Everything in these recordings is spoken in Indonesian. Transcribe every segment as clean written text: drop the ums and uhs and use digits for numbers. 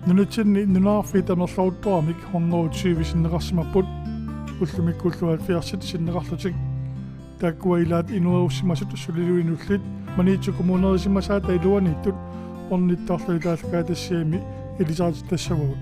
Nunatsinni nunaarfiitanerloruttuarmik horngorutsiivi sinneqarsimaput ullumikkullu 70 sinneqarlutik taakkuailaat inuerussimasut suliluinullit maniitsukumunerisimmasaata iluaniittut ornittarluitaallakaatassiami ilisaarittassavugut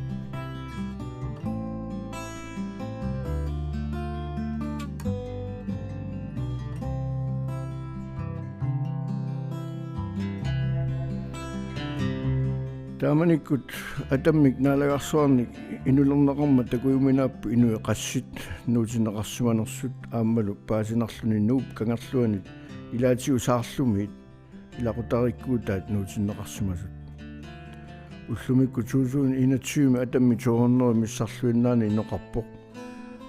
Taamanikkut Atammimmiit naalagarsuarnik inulerneqarma takuiminaappu inueqassit nuutineqarsumanersut aammalu paasinarluni nuup kangerluanit ilaatigu saarlumiit ilaqutaarikkuutaat nuutineqarsumasut ullumikku 2021 Atammimmiit soorneri missarluinnaani inoqarpoq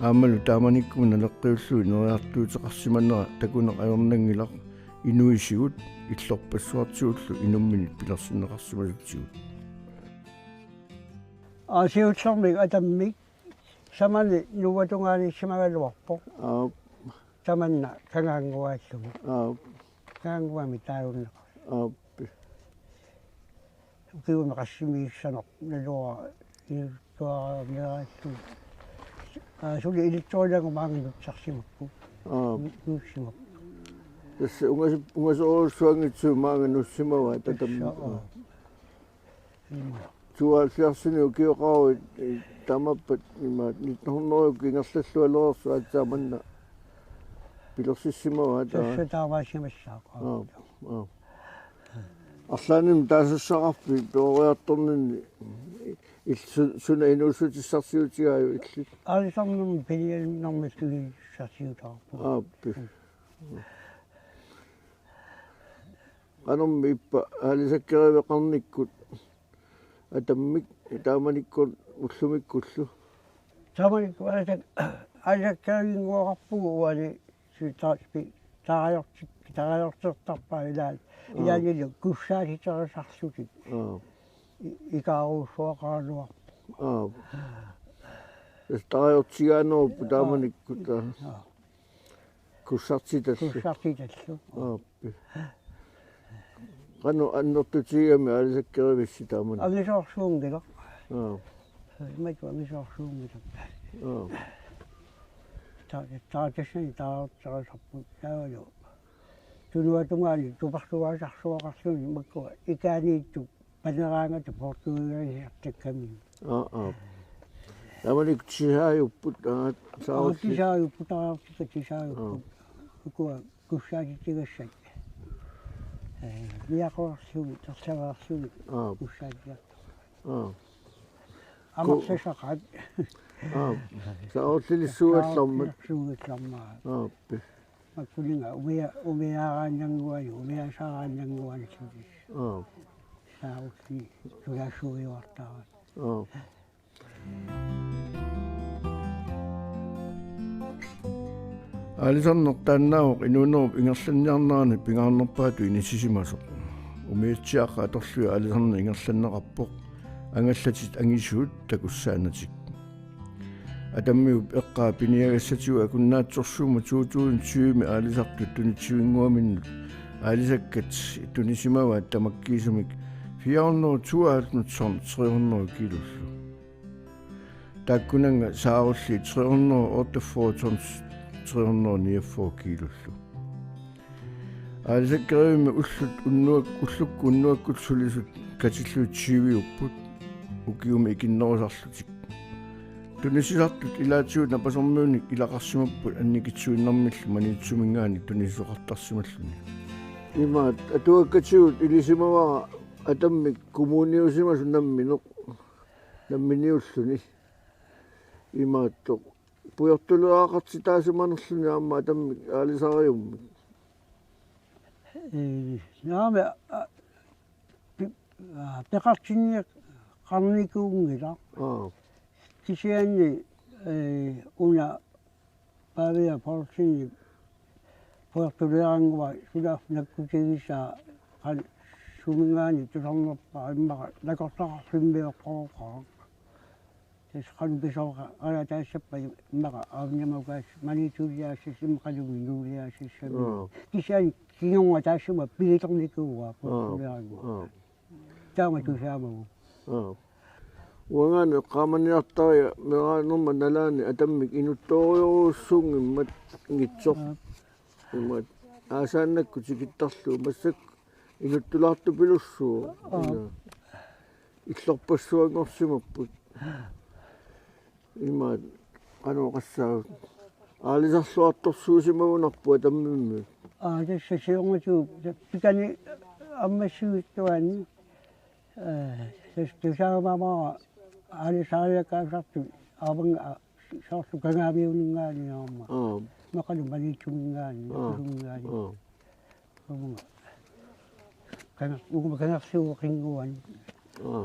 aammalu taamanikkuna naleqqiullu neriartuuteqarsimanera takuneq inuisigut illorpassuartiullu inumminit pilersinneqarsumasutigut Asiutsormik Atammimmiit samani nuvatungaani simagaluarpoq tamanna kangaanguaallumi kangaanguami taayunneqa ukiuneqassimiissanoq nalua iltuaraamiaraallu suli ilittuarilagu maanginutsarsimappu nuussimappu tässä ungasoorsuangitsu maanginussimawa Atammimmiit tualfiarsini ukioqaru tamappat ima nitnornoruki ingerlallualerersua ataamanna pilersissimawa tässä taavaasimassaaqa арлааnim таасассақарпи пеориарторнинни суна инуусутиссарсиутигааю илли алисарнерми пилиалнэрмаскуги сарсиутаарпу ааппи анорми иппа алисаккеривеқарниккут Atammimmiit taamanikkuun ullumikkullu taamanikku алаккаагингуақарпугу уали сутаасби тариортерторпаа илаалилу куссаалитерисарлутик икааруусуақаалуарпу тариортигаанеруппу тааманиккута куссартиталлу ааппи qanu annertutiigami alisakkerivисси taamani амисоорсуунгила имайку амисоорсуунгила таатассани таартарисарпу таавалу тунуатунгаани тупарлугаасарсуақарлуни маккуа икааниитту панераангату португалиартакками тааманик тисааюппут тисааюппут таартика тисааюппут укуа куссаатитигассат Miaqorsugi tarsavaarsugi ussaajja амарсасақат саорлилиссуаллармат сугиллармаа ааппи маккулинга умиаагааннангуани умиасаагааннангуани сулис саусси сулаасуриуартаа алисарнер тааннаавоқ инуунеруп ингерланниарнерани пингаарнерпаату инисисимасоқ умиатсиаққа аторлуи алисарнер ингерланнеқарпоқ ангаллатит ангисуут такуссаанатик Atammimmiit эққаа пиниагассатиу акуннаатсорсуума 2020 алисартут тунитсивингуаминнут алисаккат тунисимаваат тамаккиисумик 492 300 килоллу таккунанга саарулли 348 349 килоллу алисаккериуми уллут уллукку уннуаккут сулисут катиллуут сивиуппут укиуми икиннерусарлутик тунисисартут илаатиут напасормууник илақарсимаппут анникитсуиннэрмиллу маниитсумингааник тунисисоқартарсималлуни имаат атуаккатигут илисимаваа Atammimmiit коммуниусимасу намминеқ намминиуллуни имааттоқ пуйортулуаақартитаасиманерлуни аама Atammimmiit аалисариумми нааме пеқартинни қарникуунгила кисианни уна павиа порсини пуйортулуаангуа сулаф наккутигиса қан сумингаани тусарнерпаа иммаqa накортақарфиммиоққороқаа тэс қанбисооqa ала таассаппа иммаqa аавнимагаас манитулиаассисим қалуги нуулиаассиссами кисиани кингонга таассума пилитерникууа пуйортулуаангуа таама тусаамагу Wangan qaamaniartaria meraanumma nalaani atammik inuttoriorussuungimmat ngitsoq immat aasaannakku tikittarlu massak inuttulaartu pilussuu иллорпассуангорсимаппут имаат qanoqassaa аалисарлуарторсуусимагунарпу атаммиммут tässä siungattu pitäni ammassуиттуани тэстэсаамамаа аалисаариакаасарту аванга саарту кангаавиунингаалинаама мақалу маличунггаани сунгаани угма канарсууқингуани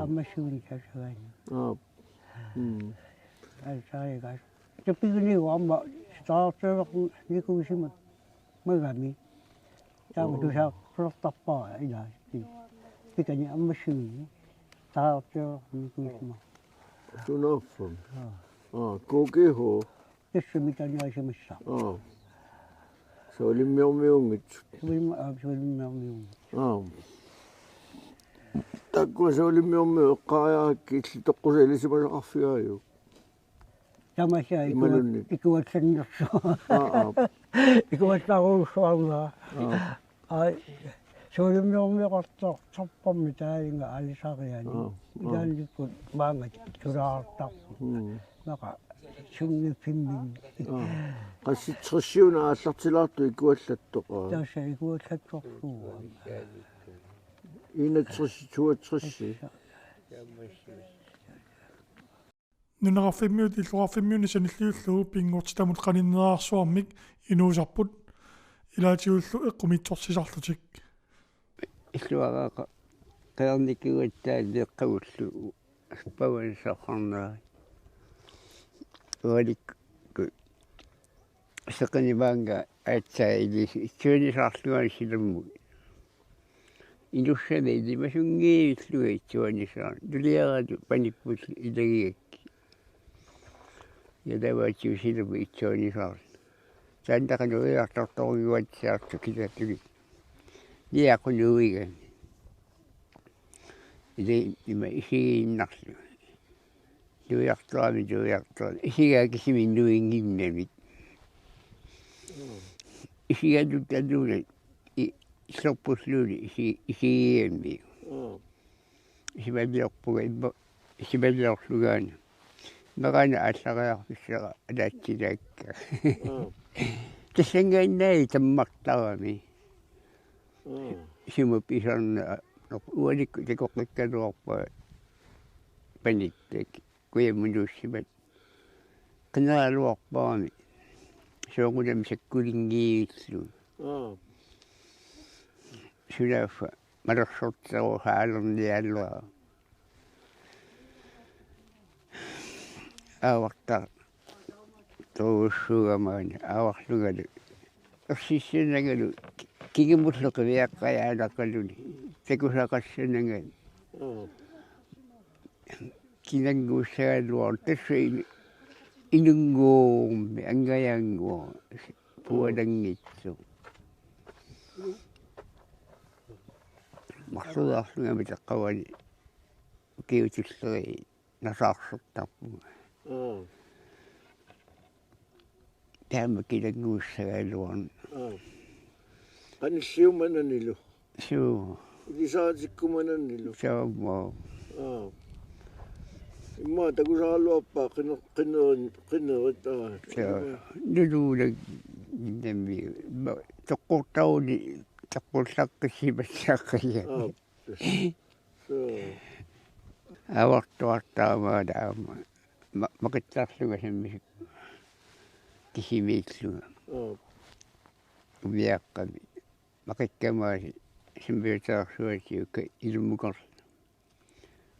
аммассуини касагаани аалисаариакаас таппигниу амма стаартеерқу никуусимат магами таама туsaa прортарпаа илаа pikani ammassуини таартеерқу никуусима Tunaffam. Kokeho. tässä mitaniaisemassa Se oli miungit. Takku se oli miungiu kaajaakki tokkuselisimässä affiaju. Tämä se ikuvat sennossa. Ikuvat taruussuolaa. Se oli miungiu katsoa tappammi täällä alisarjani. Mitä nyt kun maangat turaarta. Naka sunni pimmin. Qassi tressiuna allartilaartu ikuallattoqa. Tässä ikuallattorsuua. Ina tressi tuatressi. Nunaafimmiut illuarfimmiuni sanilliullugu pinngortitamut qaninnearsuarmik inuusarput ilaatiullu eqqumitsorsisarlutik. Illuaraqa qeernikiguittaa leqqavullu pavansaaqarnaa. Ualikku seqanivaanga aatsaili itsuunisarluani silammu. Ilussane limasungiilluga itsuanisaan tuliaraatu panipput ilagigakki. Ja tavaatigu silamu itsuanisaan. Taantaqanu uiartortoruguatsiartu kitattugi. Liaqunuigan. Ima isigiinnarlu. Tuiartuami. Isigaakisimin nuinginnamik. Isigatutanuuna isorpusluuni isigiammi. Isimalliorlugaana. Maqana allariarpissaqa alaatsilaakka. Tassangaannaai tammartarami. Simup isarna ualikku takoqqikkaluarpa paniktak. Kuyamunuussimat qinaaluarpaami soongulam sakkulingiillu sulaffa malersortaru haalerniallua aavartar tuussuugamaani aavarlugalu ersissanagalu kigimulleqiviaqqajaanaqaluni takusaqassanangan kinanguussagalluar tassa inunguummi angayanguo pualangitsu marsudaarlungami taqqavani kiutulleri nasaarsortarpunga taama kinanguussagalluarn Qanissiumananilu. suu Ilisaatikkumananilu. saammo Imma takusaaluappaa qineritaa. nuluulag nammi toqqortauni taqqursaqqisimassaqqaya avartuartaamaana aama maqitsaarluga sammisuk kisimiilluga umiaqqami maqikkamaasi simbiutaarsuatiukka ilumukarlu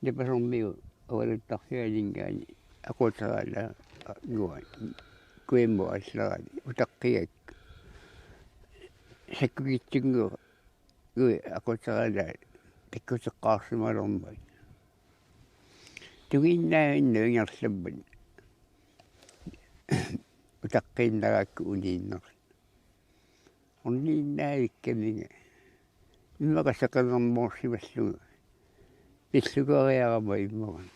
napasormiu awaluttarfialingaani aqutaraala nuan kuimmu allaraani utaqqigak sakkugitsungu ui aqutaraala takkuteqqaarsimalormai tuginnaainnu ingerlamman utaqqiinnagaakku uniinnerlu orniinnaavikkaminga immaqa saqanermorsimalluga pillugariarama immoran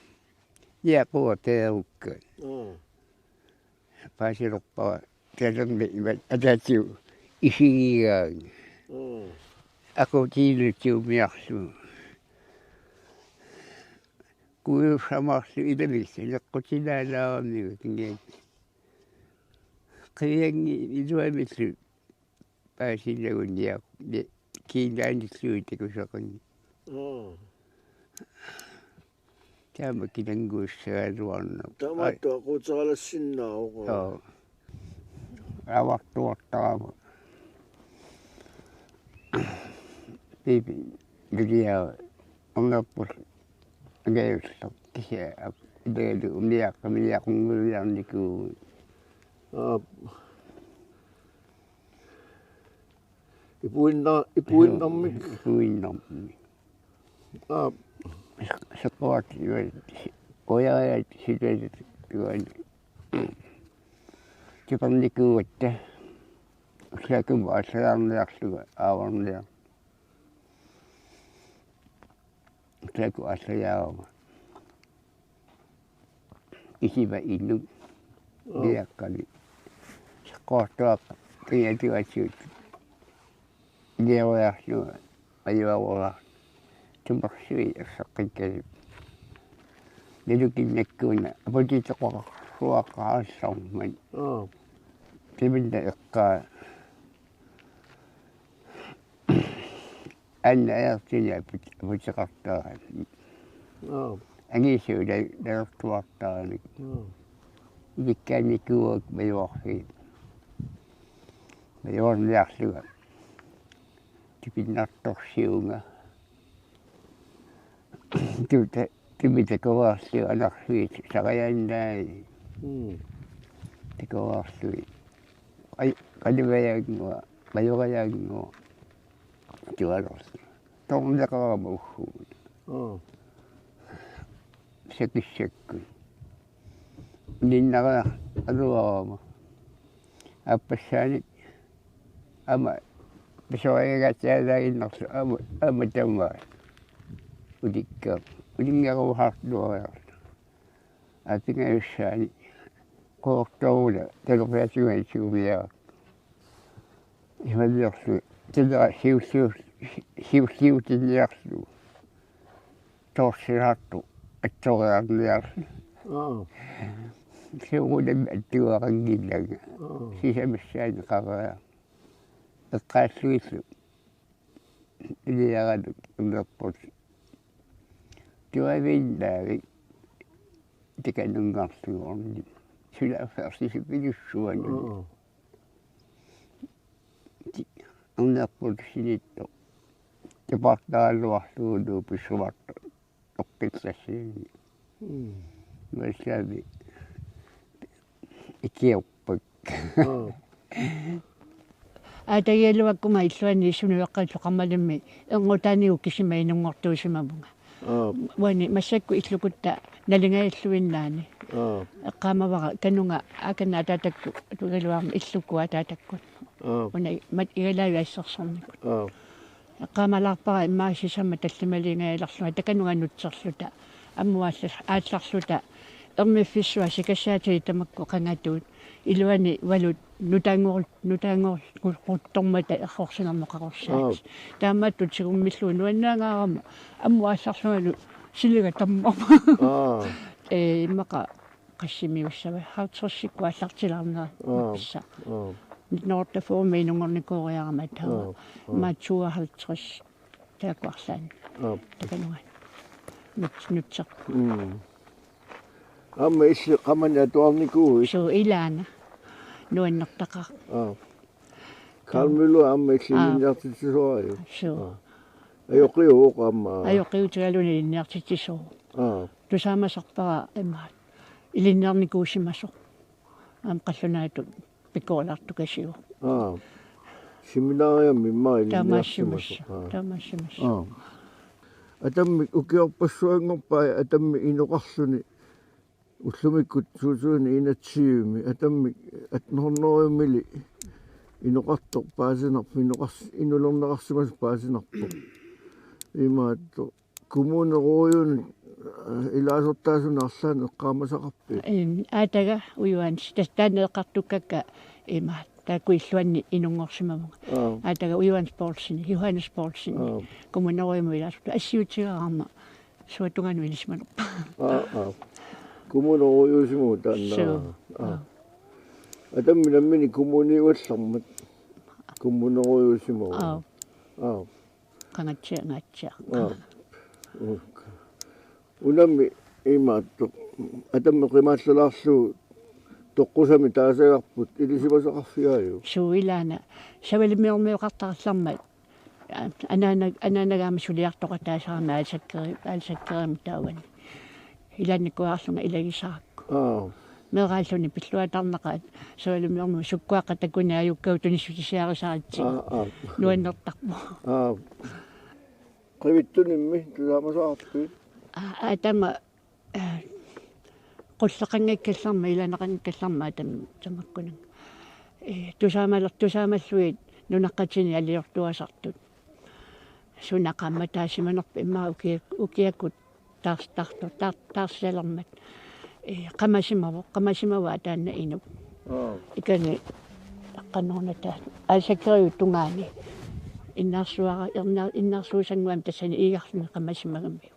Ja kuoteukka. Aa. Pasiroppa terveivät ajatiu isigiaan. Ako tiilytiu miaksu. Kuilu samaksu idemiksi, jakko sinällä on niin. Kriengi iduemitsu pääsille unnia. Kiinäänit syytä, kun se on. Tämäkin on kuussa ruonna. Tämä tuo kutsaalla sinna on. Joo. Avat tuottaa. Piipi. Kyllä on loppus. Keiltä. Kisää. Teily on miakka kun kyllä on niinku. Ipuinnammik. Ipuinnammik. Se kooti. Koja ja sitten työn. Kipan niinku, että se kyllä se on jaksu aivan ja se kun asia on. Isivä innu miakkani. Se kohtaa tietoa syyt. Neuvoja syö. Ajoa. Semmoisia jossa kaikkea. Nytkin näkyy. Voitit ruokaa sommen. Se mitä joka aina ajattelin ja voisi katsoa. Äni syödä tuottaa. Mikään niin kuin me johtiin. Me johdin jaksyä. Tipin nattoa siunga. Tipitä kovasti aina hyit. Saka jännäin. Te kovasti. Kadivejängua. Majorajängua. Tuodosta. Tuolla kaamuhuun. Sekin sekkui. Linnara ruoama. Appassani. Ama. Se on eikä täällä innossa. Ama tämä. Utikka. Utikka ruohasluojasta. Ätinä yssääni. Kohtoule. Terveä syönsyviä. Ihan jossain. Tätä siutin jaksu. Tossi hattu. Että olen jaksu. Se on uuden työran killängä. Sisämissään kavaa. Jotka suitsu. Liian loppuun. Työ ei vindääri. Tekennyn kanssa on. Sydänfärsi se pidys suonut. On loppuun sinittu. Ja pahtaa luohtuu tuupisuvatta. Tokkitsa siinä. Mä sävi. Kiuppikka. Atajelua kun mä itseäni niin sinun joka sokamalemme. Onko niukisimme inungortuisimamunga. Wani masakku itlukutta nalinga itluinnaani. Qaamavara kanunga akana atatakku tuiluam illukua atatakku. Wani mat igalaayaissorsornikut. Qaamalarpara immaasisamma tallimalingaillarlua takanunga nutserluta ammuallas aatllarluta ermiffissua sikassaati tamakku qangatuut iluani walut nutangor errorsinermeqarorsaat taammattut sigummilluun nuannaangaarama ammuallarlualu siliga tamma immaqa qassimiussava hautsorsikku allartilarnaa pissa nitnorta formiinungornikooriaramat haa maatsuahaltris taakuarlaan takanunga nutser Amma issi qamana tuarnikuu. So ilaana nuannertaqa. Karl Müller amma issi linjartitsuari. So. Ayoqiu qamma. Ayoqiutualuni linjartitsuari. Tusaamasarpara immaat. Ilinnernikuusimaso. Qallunaatu pikkoorlartukasiu. Seminarium imma Tamassimasso. Atammi ukiorpassuangorpaa atammi inoqarluni ullumikut suusuuni inatsiumi atammi atnornoriumili inoqartoq paasinarpu inulerneqarsimas paasinarpu imaatto kommuneruujun ilaasortaasunarlaan eqqaamasaqarpi аатага уюанс тастааneeqartukkakka имаат таакуиллуанни инунгорсимамага аатага уюанс Поулсини Johannes Poulsini kommuneruumu илаасуту ассиутигараарма суатунгану илисманерпа kommuneruujusиму тааннаа атамминаммини kommuniuаллармат kommuneruujusиму канатсиангаатсиа унамми имаатту атамми qimaallalaarsuu тоққусами таасагарпут илисимасақарфиааю суилаана савалимиормиоқартарлармат ананагаами сулиартоқа таасаарма аалсаккерими таавани иланникуаарлунга илагисаакку мерааллуни пиллуатарнақаат савалимиорму суккуаққа такуни аюккау тунissутисиарисаатси нуаннертарпу qivittunimmi тусаамасаарпи атама qulleqanngakkallarma ilanaqanngakkallarma tamаккунан тусаамаллуит нунаққатини алиортуасартут сунақамма таасиманерпа иммаа укиаккут таарсалермат qamasimawa таанна инуп икани аққанорната аасаккериу тунгаани иннарсуусангуам тассани иигарлуни qamasimagammi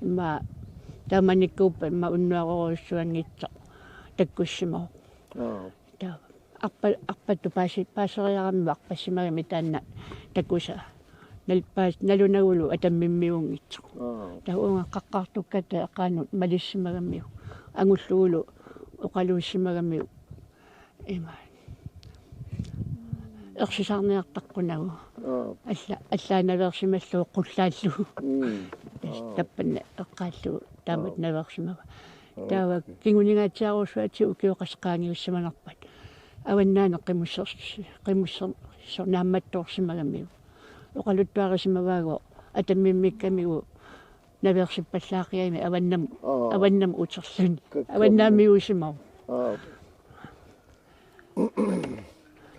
ма тааманиккууппа ма уннуарорюссуангитсо таккуссимау таа арпатту паасериарамми арпассимагами таанна таккуса налунагулу атаммиммиунгитсо таа қаққартукката эққаанут малиссимагаммиу ангуллугулу оқалууссимагаммиу има ерсисарниартаққунагу аллаанаверсималлуу қуллааллу таппанна эққааллу таамат наверсимага таава кингунигаатсаарусуати укиоқасқаангиуссаманарпат аваннаане қимуссер наамматторсимагаммиу оқалуттуарисимавааго атаммиммиккамигу наверсиппаллаақиами аваннам утерлуни аваннаамиусимау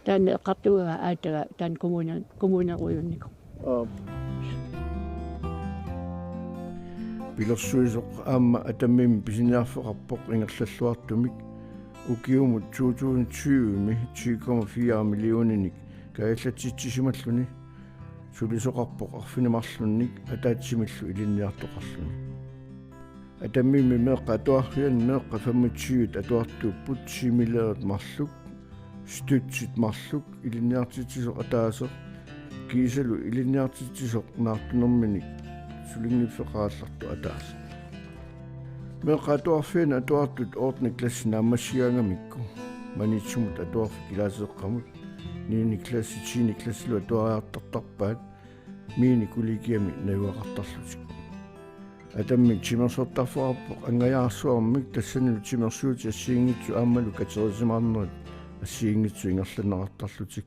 таан эққартуга аатага таан коммунеруйуннику пилерсуисоқ аама атаммими писиниарфеқарпоқ ингерллаллуартумик укиумут 2020ми 10,4 миллиониник кааллатситсисималлуни сулисоқарпоқ арфинамарлунник атаатсимиллу илинниартоқарлуни атаммими меэққа атуарриан меэққа 25 атуартууппут 10 миллиард марлук стутсит марлук илинниартитсисоқ атаасеқ кисалу илинниартитсисоқ наартунэрминик сулингиффеқаалларту атаас меэққа атуарфиан атуартут оортни класси наамассиаангамикку манитсумут атуарфи килаасеэққамут нини класси чини классилу атуариартартарпаат мини куликиами наюақартарлутик атамми чимерсортарфуарпоқ ангаяарсуармик тассанилу чимерсуути ассиингитсу аамалу катерисимаарнерит ассиингитсу ингерланеқартарлутик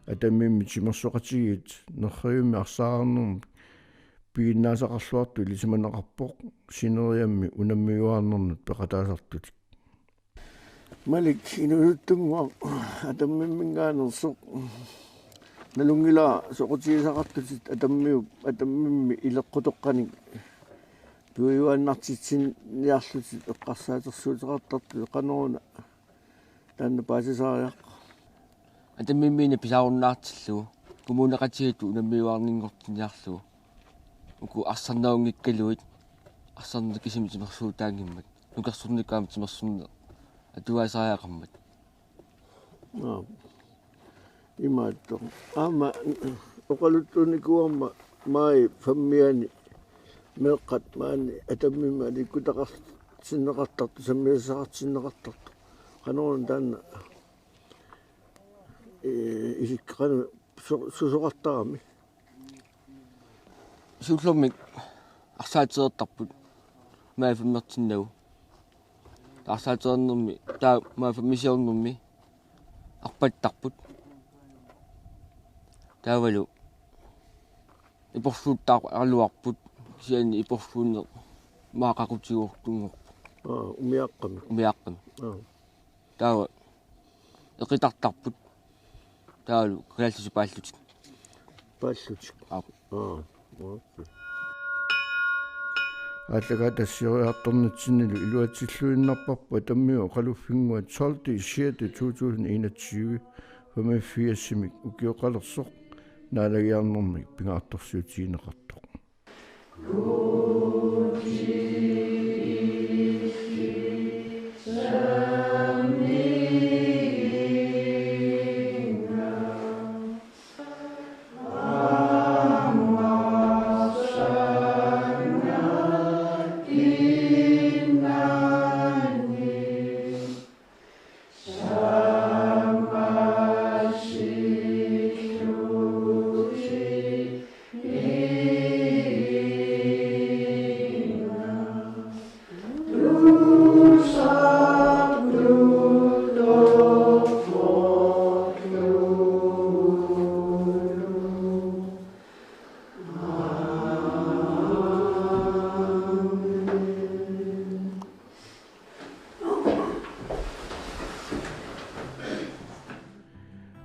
атаммимми чимерсоқатигит нерриумми арсаарнерми пииннаасақарлуарту илисиманеқарпоқ синериамми унаммиуаарнернут пеқатаасартутик малик инуттунгуа атаммиммингаанерсоқ налунгила соқутигисақартутит атаммимми илеққутоққаник пуиуаннартитсин ниарлутит эққарсаатерсуутеқартарту эқанеруна таанна паасисаариаққа атаммиммиина писааруннаартиллу коммунеқатигиту унаммиуаарнингортиниарлу уку арсарнаунгиккалуит арсарнекисими тимерсуутаангиммат нукерсурникаама тимерсурне атуасаариақармат имаатто аама оқалуттуникуарма маи фаммиани меэққат маани атаммимма ликкутақарсиннеқартарту саммиассақартиннеқартарту qanorun taanna isikkaqanu susoqartarami сууллумик арсаатерертарпут маафиммертиннагу арсаатернэрми таа маафиммисиорнэрми арпаттарпут таавалу ипорфууттаа арлуарпут сиани ипорфуунне маақақутигуортунгор умиаққами таава эқитартарпут таалу калааллисипааллутик пааллутик. Окей. Aallakaatitassiortoq iluatillуиннарпарпа таммиу қалуффингуат 12/6/2021 54-симик укиоқалерсоқ наалагиарнэрмик пингаартэрсуутигинеқартоқ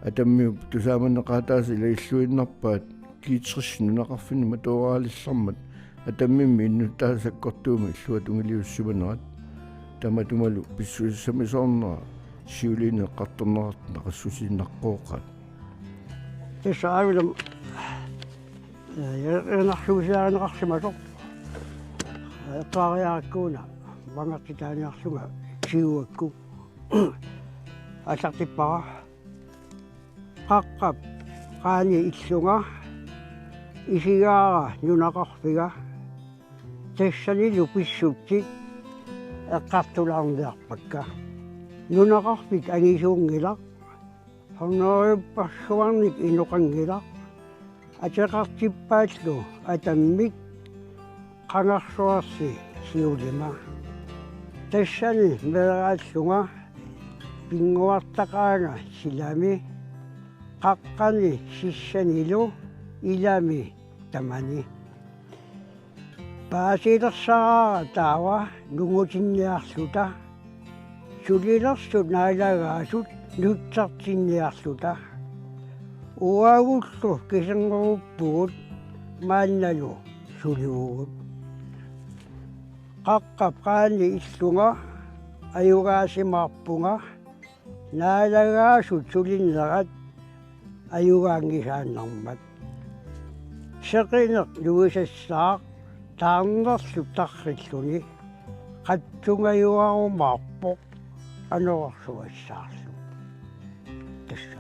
Atammimmiit tusaamanneqaataasi ilailluinnarpaat kiitris nunaqarfini matuoraalissarmat atammimmi innutaasakkortuumi illuat ungiliussimanerat tamatumalu pissuissamisoornera siuliineqqartornerat naqassusiinnaqqooqaat tisaavilam янарсуусиаринеқарсимасоқ тариараккуна вангартитааниарсуга киуакку асартиппара қаққап qaani иллунга исигаара нунақарфига тассанилу писсутти эққартулаарнеарпакка нунақарфик агисуунгила хорнериуппарсуарник инуқангила атеқартиппааллу атаммик қангарсуарси сиулима тассани мерааллунга пингуартақаага силами qaqqani sissanilu ilami tamani paasilersaraa taawa lungutinniarluta sulilersut nailagaasut nutsartinniarluta uagullu kisengeruppugut maannalu suliugut qaqqap qaani illunga ayugaasimaarpunga nailagaasut sulinnerat ayugaangisaannarmat seqineq luisassaaq taarnerlu tarrilluni qattungayuarumaarpoq anororsuassaarlu tassa